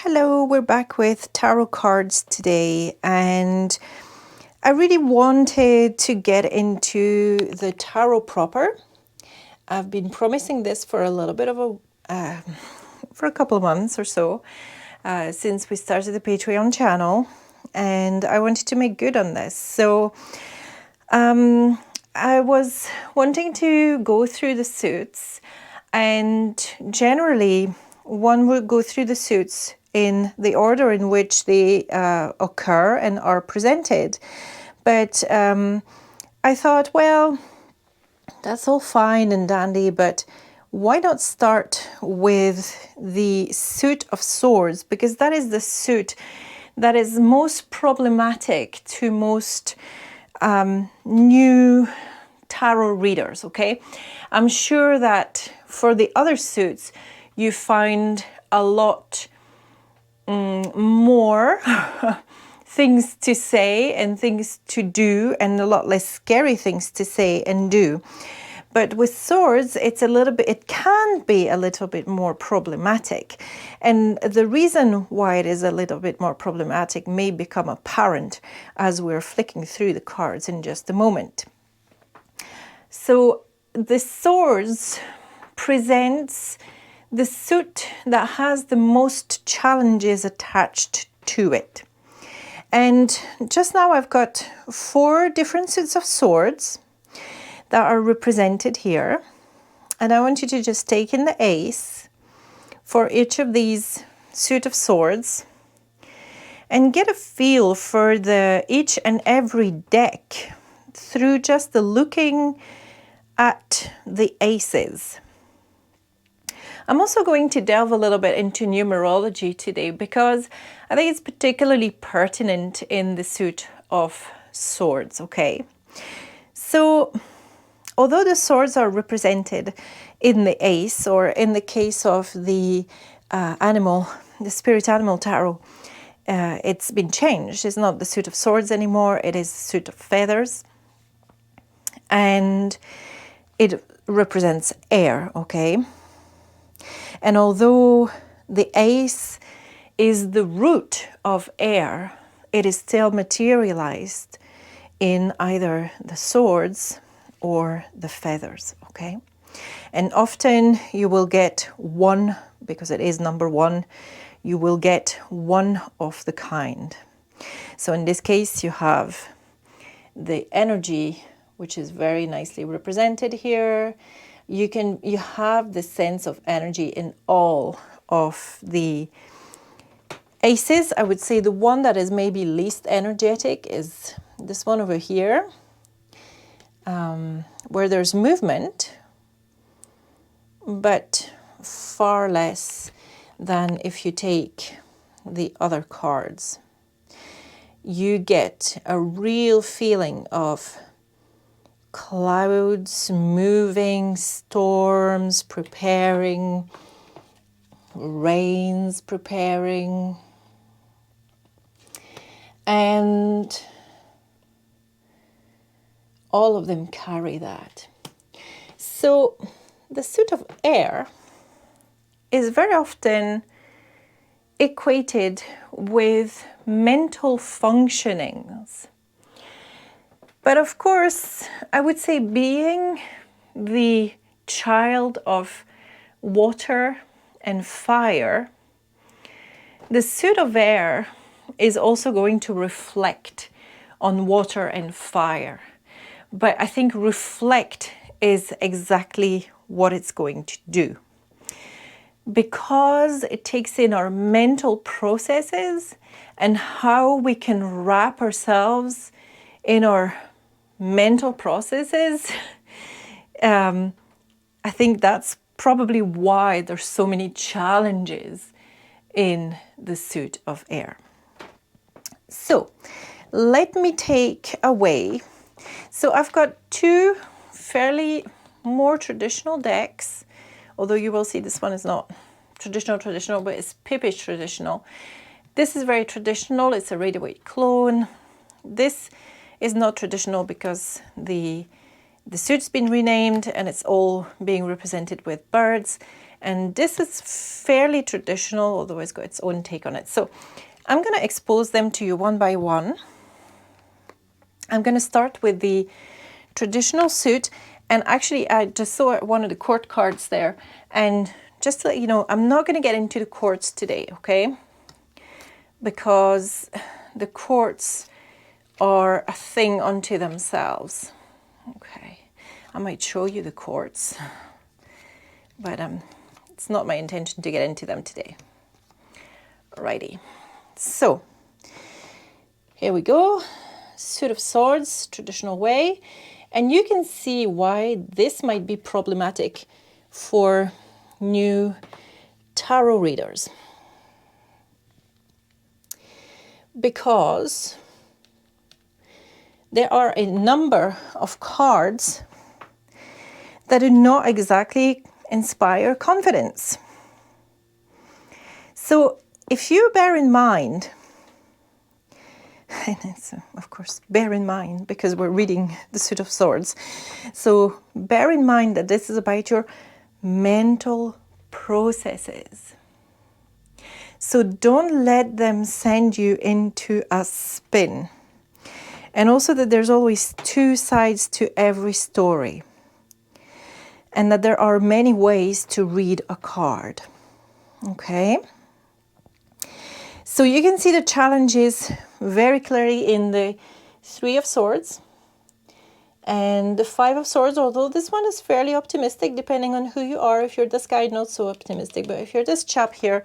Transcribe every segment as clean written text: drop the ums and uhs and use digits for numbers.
Hello, we're back with tarot cards today, and I really wanted to get into the tarot proper. I've been promising this for a little bit of for a couple of months or so, since we started the Patreon channel, and I wanted to make good on this. So I was wanting to go through the suits, and generally one would go through the suits in the order in which they occur and are presented. But I thought, well, that's all fine and dandy, but why not start with the suit of swords? Because that is the suit that is most problematic to most new tarot readers, okay? I'm sure that for the other suits, you find a lot more things to say and things to do, and a lot less scary things to say and do. But with swords, it can be a little bit more problematic. And the reason why it is a little bit more problematic may become apparent as we're flicking through the cards in just a moment. So the swords presents the suit that has the most challenges attached to it. And just now I've got 4 different suits of swords that are represented here. And I want you to just take in the ace for each of these suit of swords and get a feel for each and every deck through just the looking at the aces. I'm also going to delve a little bit into numerology today because I think it's particularly pertinent in the suit of swords, okay? So, although the swords are represented in the ace, or in the case of the the spirit animal tarot, it's been changed. It's not the suit of swords anymore, it is the suit of feathers. And it represents air, okay? And although the ace is the root of air, it is still materialized in either the swords or the feathers, okay? And often you will get one, because it is number 1, you will get one of the kind. So in this case, you have the energy, which is very nicely represented here. You have the sense of energy in all of the aces. I would say the one that is maybe least energetic is this one over here, where there's movement, but far less than if you take the other cards. You get a real feeling of clouds moving, storms preparing, rains preparing, and all of them carry that. So the suit of air is very often equated with mental functionings. But of course, I would say, being the child of water and fire, the suit of air is also going to reflect on water and fire. But I think reflect is exactly what it's going to do, because it takes in our mental processes and how we can wrap ourselves in our mental processes. I think that's probably why there's so many challenges in the suit of air. So let me take away. So I've got 2 fairly more traditional decks, although you will see this one is not traditional, but it's Pippish traditional. This is very traditional. It's a Rider-Waite clone. This is not traditional because the the suit's been renamed and it's all being represented with birds. And this is fairly traditional, although it's got its own take on it. So I'm going to expose them to you one by one. I'm going to start with the traditional suit. And actually, I just saw one of the court cards there. And just to let you know, I'm not going to get into the courts today, okay? Because the courts are a thing unto themselves. Okay, I might show you the courts, but it's not my intention to get into them today. Alrighty, so here we go. Suit of Swords, traditional way. And you can see why this might be problematic for new tarot readers. Because there are a number of cards that do not exactly inspire confidence. So if you bear in mind, and it's, of course, bear in mind because we're reading the Suit of Swords. So bear in mind that this is about your mental processes. So don't let them send you into a spin. And also that there's always two sides to every story. And that there are many ways to read a card. Okay? So you can see the challenges very clearly in the Three of Swords and the Five of Swords, although this one is fairly optimistic depending on who you are. If you're this guy, not so optimistic, but if you're this chap here,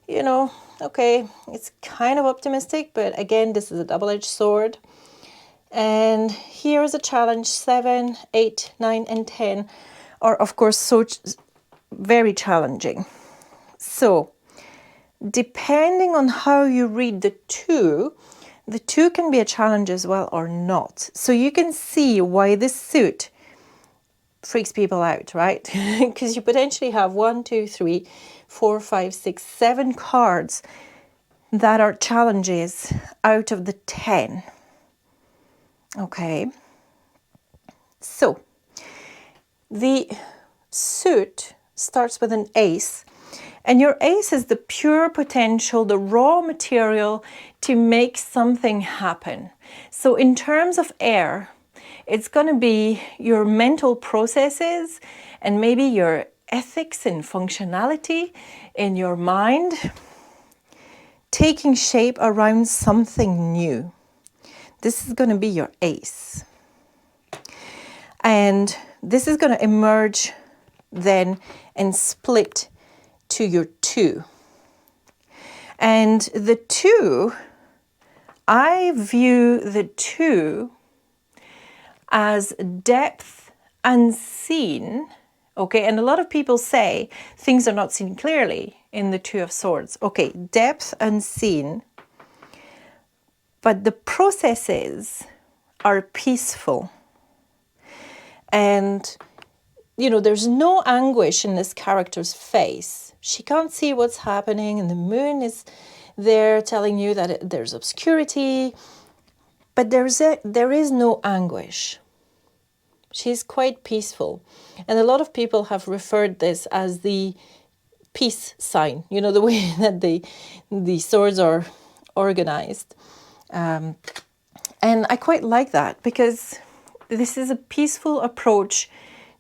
you know, okay, it's kind of optimistic, but again, this is a double-edged sword. And here is a challenge. 7, 8, 9, and 10 are, of course, so very challenging. So depending on how you read the two can be a challenge as well or not. So you can see why this suit freaks people out, right? Because you potentially have 1, 2, 3, 4, 5, 6, 7 cards that are challenges out of the 10. Okay. So the suit starts with an ace. And your ace is the pure potential, the raw material to make something happen. So in terms of air, it's going to be your mental processes and maybe your ethics and functionality in your mind taking shape around something new. This is going to be your ace. And this is going to emerge then and split to your 2. And the 2, I view the 2 as depth unseen. Okay, and a lot of people say things are not seen clearly in the Two of Swords. Okay, depth unseen, but the processes are peaceful. And, you know, there's no anguish in this character's face. She can't see what's happening, and the moon is there telling you that there's obscurity, but there is no anguish. She's quite peaceful. And a lot of people have referred this as the peace sign, you know, the way that the swords are organized. And I quite like that because this is a peaceful approach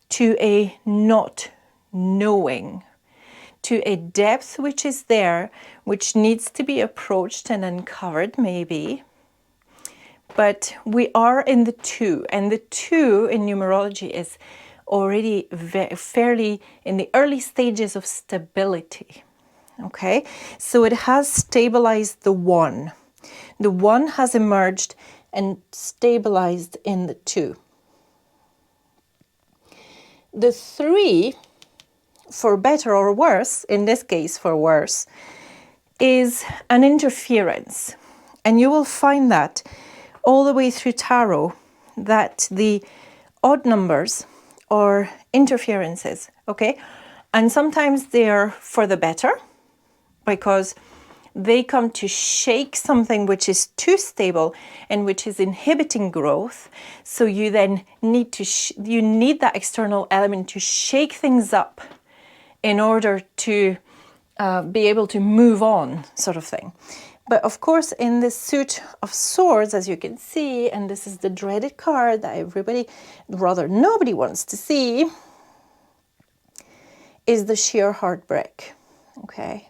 to a not knowing, to a depth which is there, which needs to be approached and uncovered maybe. But we are in the 2, and the 2 in numerology is already fairly in the early stages of stability. Okay, so it has stabilized the 1. The 1 has emerged and stabilized in the 2. The 3, for better or worse, in this case for worse, is an interference. And you will find that all the way through tarot, that the odd numbers are interferences, okay? And sometimes they are for the better, because They come to shake something which is too stable and which is inhibiting growth. So you then need to you need that external element to shake things up in order to be able to move on, sort of thing. But of course, in this suit of swords, as you can see, and this is the dreaded card that everybody, rather nobody wants to see, is the sheer heartbreak. Okay.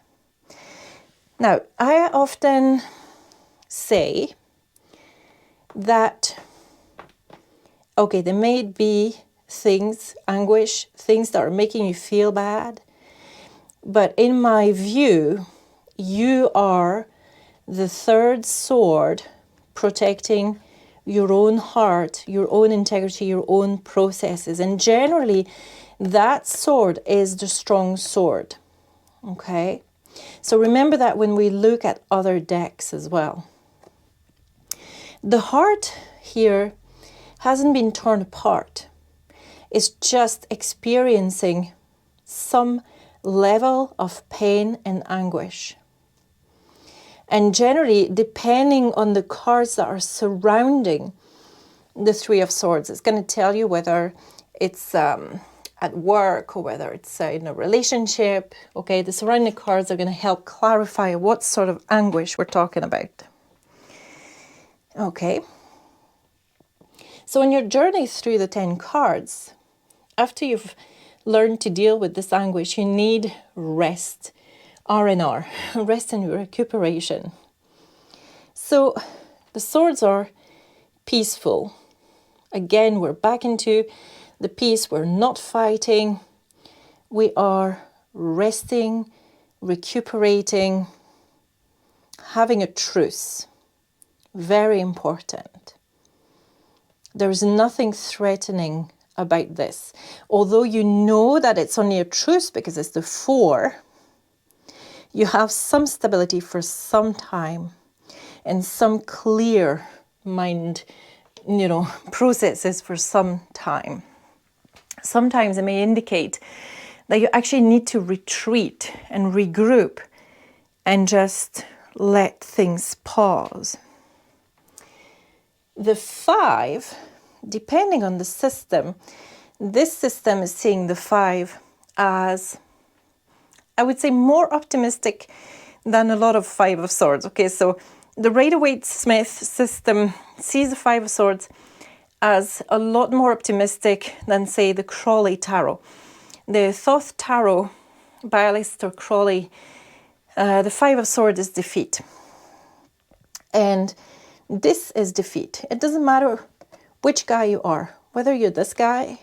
Now, I often say that, okay, there may be things, anguish, things that are making you feel bad, but in my view, you are the third sword protecting your own heart, your own integrity, your own processes. And generally, that sword is the strong sword. Okay? So remember that when we look at other decks as well. The heart here hasn't been torn apart. It's just experiencing some level of pain and anguish. And generally, depending on the cards that are surrounding the Three of Swords, it's going to tell you whether it's at work or whether it's in a relationship. Okay, the surrounding cards are going to help clarify what sort of anguish we're talking about. Okay. So on your journey through the 10 cards, after you've learned to deal with this anguish, you need rest. R&R, rest and recuperation. So the swords are peaceful. Again, we're back into the peace. We're not fighting. We are resting, recuperating, having a truce. Very important. There's nothing threatening about this. Although you know that it's only a truce because it's the 4, you have some stability for some time and some clear mind, processes for some time. Sometimes it may indicate that you actually need to retreat and regroup and just let things pause. The 5, depending on the system, this system is seeing the 5 as, I would say, more optimistic than a lot of 5 of Swords. Okay, so the Rider-Waite-Smith system sees the 5 of Swords as a lot more optimistic than, say, the Crawley Tarot. The Thoth Tarot by Aleister Crowley, the 5 of Swords is defeat. And this is defeat. It doesn't matter which guy you are, whether you're this guy,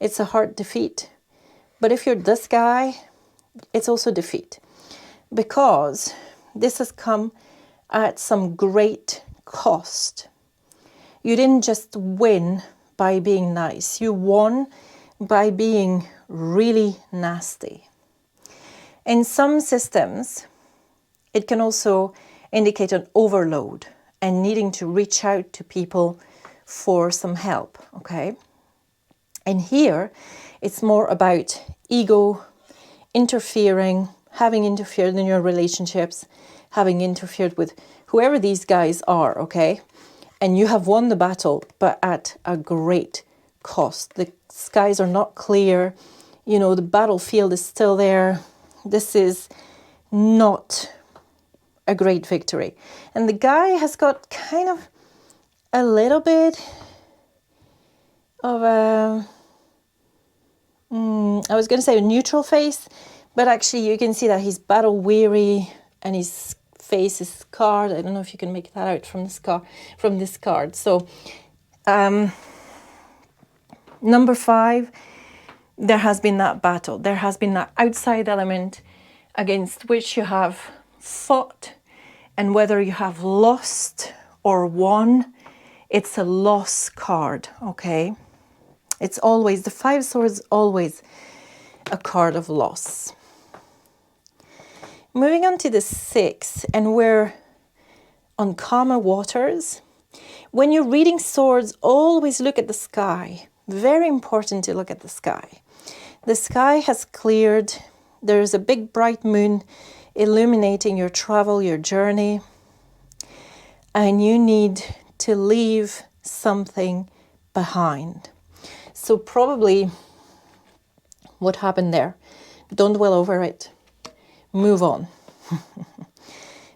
it's a hard defeat. But if you're this guy, it's also defeat. Because this has come at some great cost. You didn't just win by being nice. You won by being really nasty. In some systems, it can also indicate an overload and needing to reach out to people for some help, okay? And here, it's more about ego, interfering, having interfered in your relationships, having interfered with whoever these guys are, okay? And you have won the battle, but at a great cost. The skies are not clear. The battlefield is still there. This is not a great victory. And the guy has got kind of a little bit of a, I was going to say a neutral face, but actually you can see that he's battle weary and his face is scarred. I don't know if you can make that out from this card. So number 5, there has been that battle. There has been that outside element against which you have fought, and whether you have lost or won, it's a loss card, okay? It's always, the 5 swords, always a card of loss. Moving on to the 6, and we're on calmer waters. When you're reading swords, always look at the sky. Very important to look at the sky. The sky has cleared. There's a big bright moon illuminating your travel, your journey, and you need to leave something behind. So probably what happened there, don't dwell over it, move on.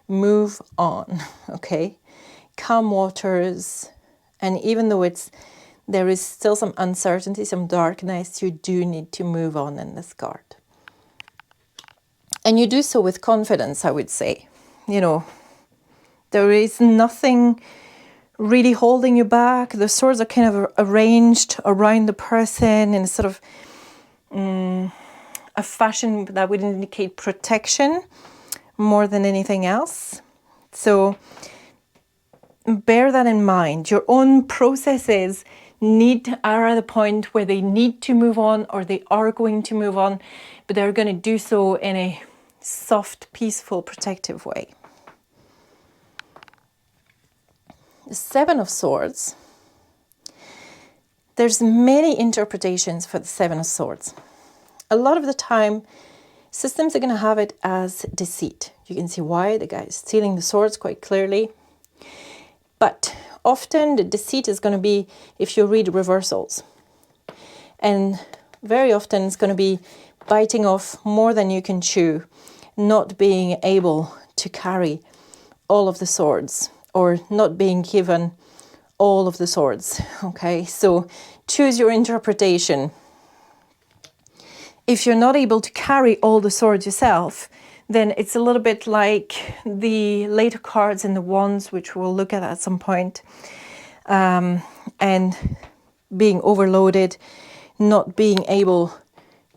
Move on, okay? Calm waters, and even though there is still some uncertainty, some darkness, you do need to move on in this card. And you do so with confidence, I would say. You know, there is nothing really holding you back. The swords are kind of arranged around the person in a sort of a fashion that would indicate protection more than anything else. So bear that in mind. Your own processes are at a point where they need to move on, or they are going to move on, but they're going to do so in a soft, peaceful, protective way. The Seven of Swords. There's many interpretations for the Seven of Swords. A lot of the time, systems are going to have it as deceit. You can see why the guy is stealing the swords quite clearly. But often the deceit is going to be if you read reversals. And very often it's going to be biting off more than you can chew, not being able to carry all of the swords, or not being given all of the swords. Okay, so choose your interpretation. If you're not able to carry all the swords yourself, then it's a little bit like the later cards in the Wands, which we'll look at some point, and being overloaded, not being able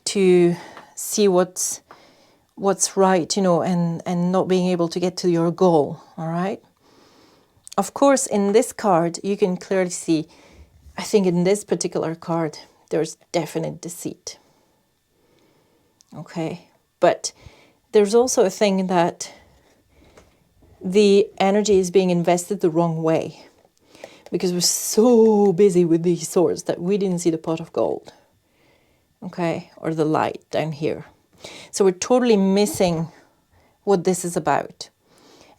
to see what's right, you know, and not being able to get to your goal, all right? Of course, in this card, you can clearly see, I think in this particular card, there's definite deceit. Okay, but there's also a thing that the energy is being invested the wrong way, because we're so busy with these swords that we didn't see the pot of gold, okay, or the light down here. So we're totally missing what this is about,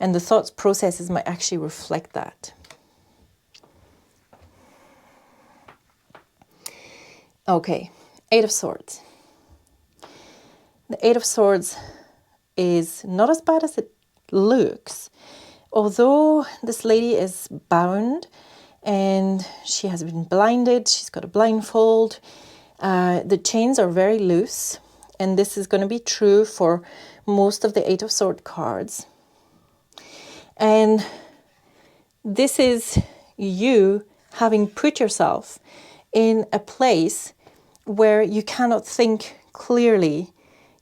and the thoughts processes might actually reflect that. Okay, Eight of Swords. The Eight of Swords is not as bad as it looks. Although this lady is bound and she has been blinded, she's got a blindfold, the chains are very loose, and this is going to be true for most of the Eight of Swords cards. And this is you having put yourself in a place where you cannot think clearly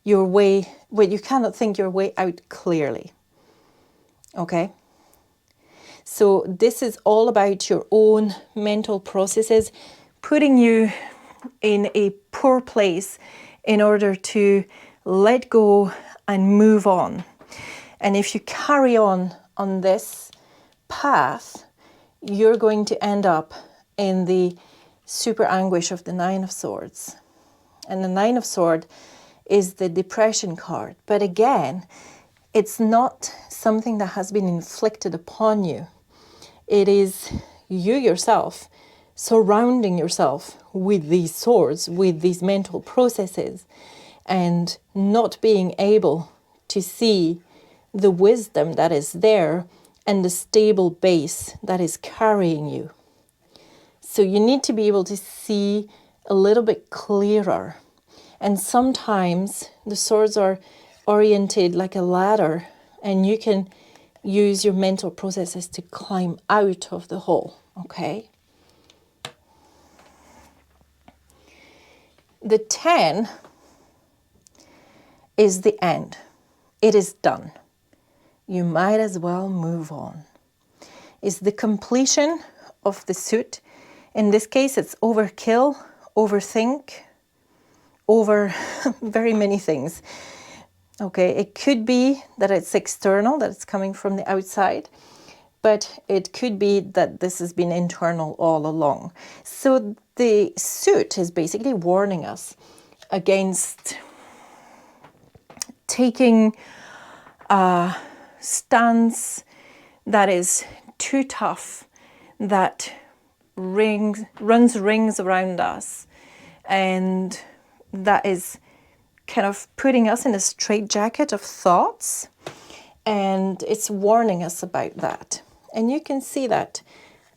your way, where you cannot think your way out clearly. Okay? So this is all about your own mental processes, putting you in a poor place in order to let go and move on. And if you carry on this path, you're going to end up in the super anguish of the Nine of Swords. And the Nine of Swords is the depression card. But again, it's not something that has been inflicted upon you. It is you yourself surrounding yourself with these swords, with these mental processes, and not being able to see the wisdom that is there and the stable base that is carrying you. So you need to be able to see a little bit clearer. And sometimes the swords are oriented like a ladder, and you can use your mental processes to climb out of the hole, okay? The 10 is the end. It is done. You might as well move on. It's the completion of the suit. In this case, it's overkill, overthink, over very many things. Okay, it could be that it's external, that it's coming from the outside, but it could be that this has been internal all along. So the suit is basically warning us against taking stance that is too tough, that runs rings around us, and that is kind of putting us in a straitjacket of thoughts, and it's warning us about that. And you can see that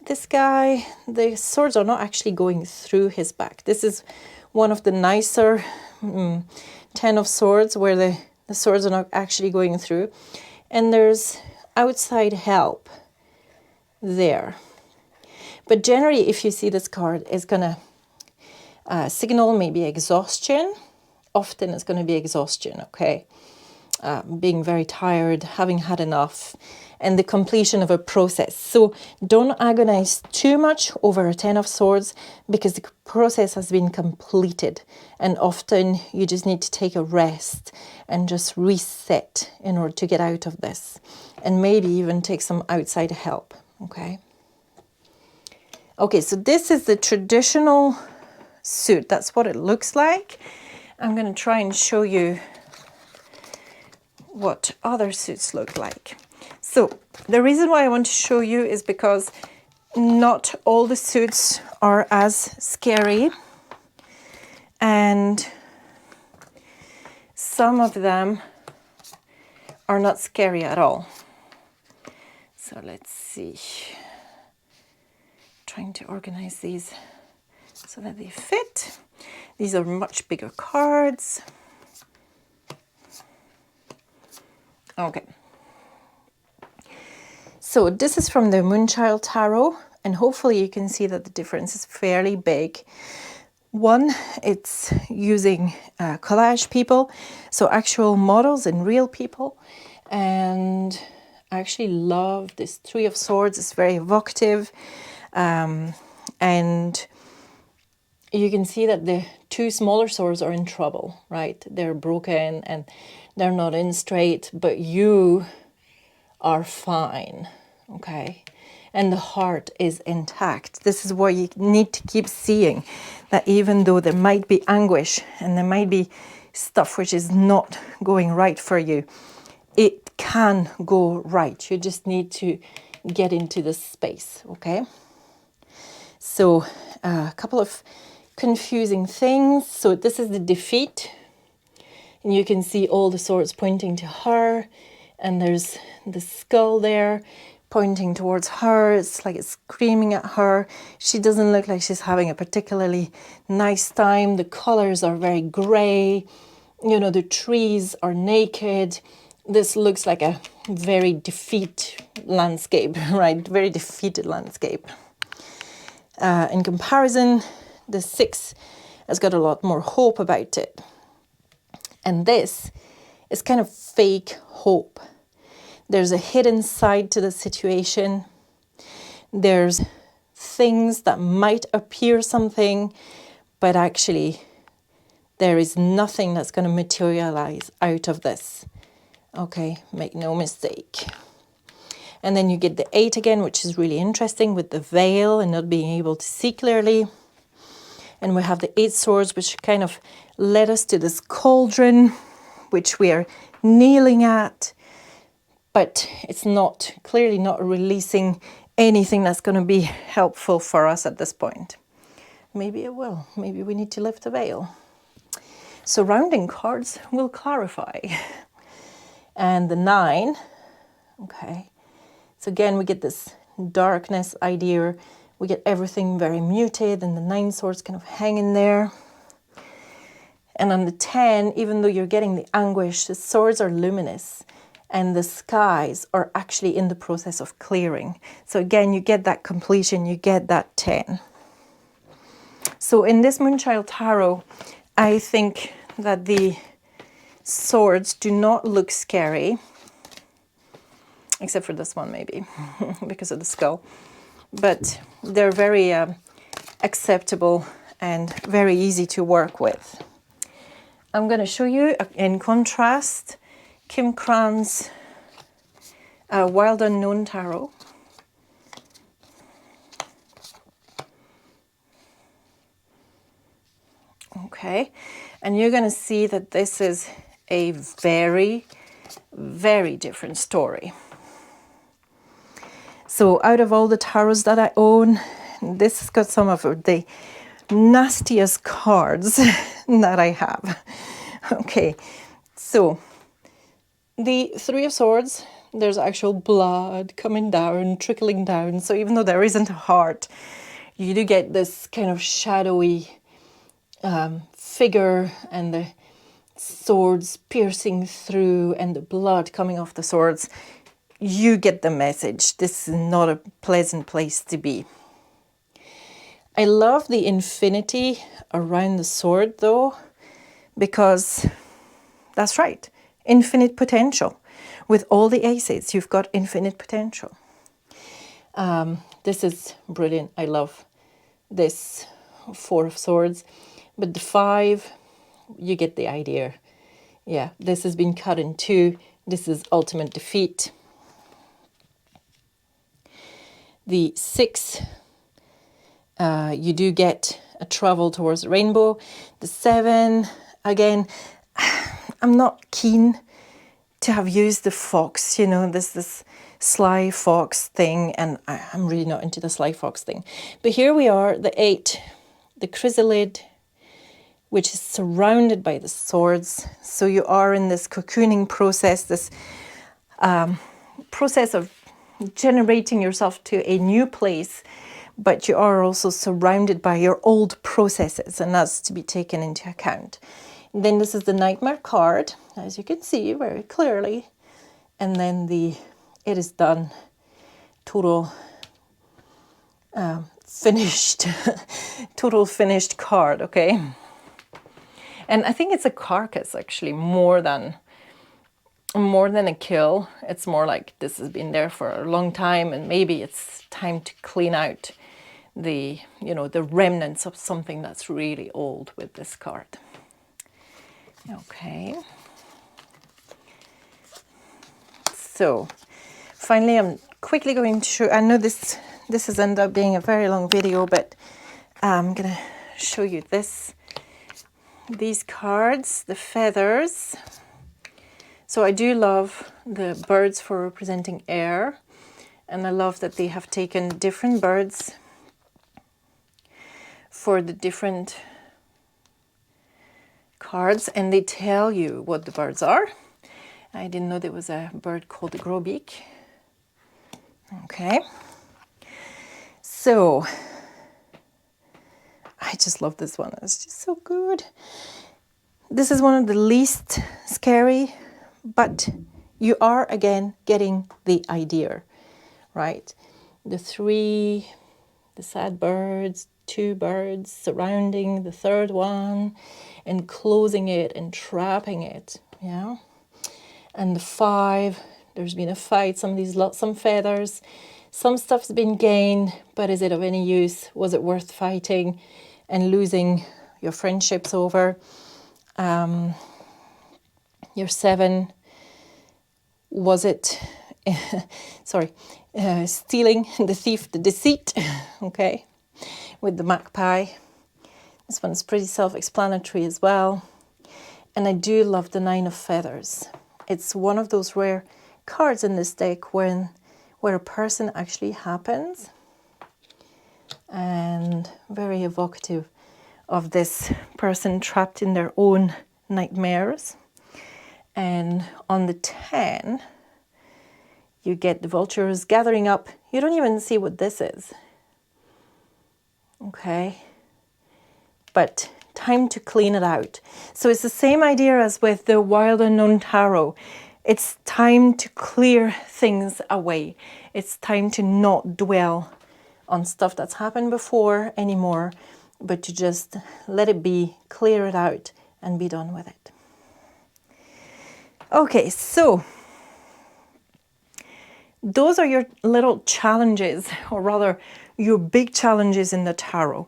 this guy, the swords are not actually going through his back. This is one of the nicer 10 of swords where the swords are not actually going through. And there's outside help there. But generally, if you see this card, it's going to signal maybe exhaustion. Often it's going to be exhaustion, okay? Being very tired, having had enough, and the completion of a process. So don't agonize too much over a 10 of swords because the process has been completed. And often you just need to take a rest and just reset in order to get out of this. And maybe even take some outside help, okay? Okay, so this is the traditional suit. That's what it looks like. I'm going to try and show you what other suits look like. So the reason why I want to show you is because not all the suits are as scary, and some of them are not scary at all. So let's see. Trying to organize these so that they fit. These are much bigger cards. Okay. So this is from the Moonchild Tarot, and hopefully you can see that the difference is fairly big. One, it's using collage people, so actual models and real people. And I actually love this Three of Swords. It's very evocative. And you can see that the two smaller swords are in trouble, right? They're broken and they're not in straight, but you are fine, okay? And the heart is intact. This is what you need to keep seeing, that even though there might be anguish and there might be stuff which is not going right for you, it can go right. You just need to get into this space, okay? So a couple of confusing things. So this is the defeat, and you can see all the swords pointing to her, and there's the skull there pointing towards her. It's like it's screaming at her. She doesn't look like she's having a particularly nice time. The colors are very gray. You know, the trees are naked. This looks like a very defeat landscape, right? Very defeated landscape. In comparison, the 6 has got a lot more hope about it. And this is kind of fake hope. There's a hidden side to the situation. There's things that might appear something, but actually there is nothing that's going to materialize out of this. Okay, make no mistake. And then you get the 8 again, which is really interesting with the veil and not being able to see clearly. And we have the 8 swords, which kind of led us to this cauldron, which we are kneeling at. But it's not, clearly not releasing anything that's going to be helpful for us at this point. Maybe it will. Maybe we need to lift the veil. Surrounding cards will clarify. And the 9, okay. So again, we get this darkness idea. We get everything very muted, and the 9 swords kind of hang in there. And on the 10, even though you're getting the anguish, the swords are luminous, and the skies are actually in the process of clearing. So again, you get that completion, you get that 10. So in this Moonchild Tarot, I think that the swords do not look scary, except for this one maybe, because of the skull. But they're very acceptable and very easy to work with. I'm going to show you, in contrast, Kim Krans's Wild Unknown Tarot. Okay, and you're going to see that this is a very Very different story. So out of all the tarots that I own, this has got some of the nastiest cards that I have. Okay, so the Three of Swords, there's actual blood coming down, trickling down. So even though there isn't a heart, you do get this kind of shadowy figure, and the swords piercing through and the blood coming off the swords. You get the message. This is not a pleasant place to be. I love the infinity around the sword though, because that's right, infinite potential. With all the aces, you've got infinite potential. This is brilliant. I love this Four of Swords. But the 5, you get the idea. Yeah, this has been cut in two. This is ultimate defeat. The 6, you do get a travel towards the rainbow. The 7, again, I'm not keen to have used the fox, you know, this sly fox thing, and I'm really not into the sly fox thing. But here we are, the 8, the chrysalid, which is surrounded by the swords. So you are in this cocooning process, this process of generating yourself to a new place, but you are also surrounded by your old processes, and that's to be taken into account. And then this is the Nightmare card, as you can see very clearly. And then the it is done, total finished, total finished card, okay? And I think it's a carcass actually, more than a kill. It's more like this has been there for a long time, and maybe it's time to clean out the, you know, the remnants of something that's really old with this card. Okay. So finally, I'm quickly going to show, I know this has ended up being a very long video, but I'm gonna show you these cards, the feathers. So I do love the birds for representing air, and I love that they have taken different birds for the different cards, and they tell you what the birds are. I didn't know there was a bird called the grosbeak. Okay, so I just love this one. It's just so good. This is one of the least scary, but you are again getting the idea, right? The 3, the sad birds, 2 birds surrounding the third one and closing it and trapping it, yeah. And the 5, there's been a fight, some feathers, some stuff's been gained, but is it of any use? Was it worth fighting and losing your friendships over? Your 7, was it, stealing, the thief, the deceit, okay, with the magpie. This one's pretty self-explanatory as well. And I do love the 9 of feathers. It's one of those rare cards in this deck where a person actually happens, and very evocative of this person trapped in their own nightmares. And on the 10, you get the vultures gathering up. You don't even see what this is. Okay. But time to clean it out. So it's the same idea as with the Wild Unknown Tarot. It's time to clear things away. It's time to not dwell on stuff that's happened before anymore, but to just let it be, clear it out, and be done with it. Okay, so those are your little challenges, or rather your big challenges in the tarot.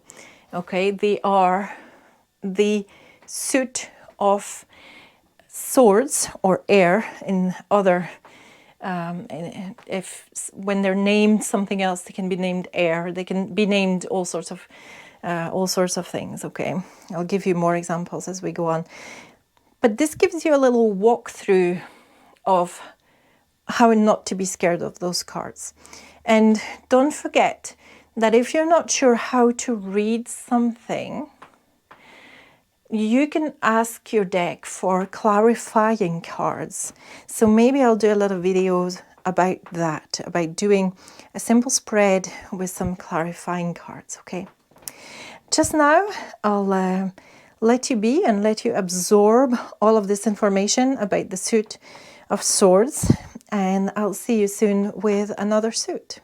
Okay, they are the suit of swords or air in other, when they're named something else, they can be named air. They can be named all sorts of things. Okay, I'll give you more examples as we go on. But this gives you a little walkthrough of how not to be scared of those cards. And don't forget that if you're not sure how to read something, you can ask your deck for clarifying cards. So maybe I'll do a lot of videos about that, about doing a simple spread with some clarifying cards, okay? Just now, I'll let you be and let you absorb all of this information about the suit of swords, and I'll see you soon with another suit.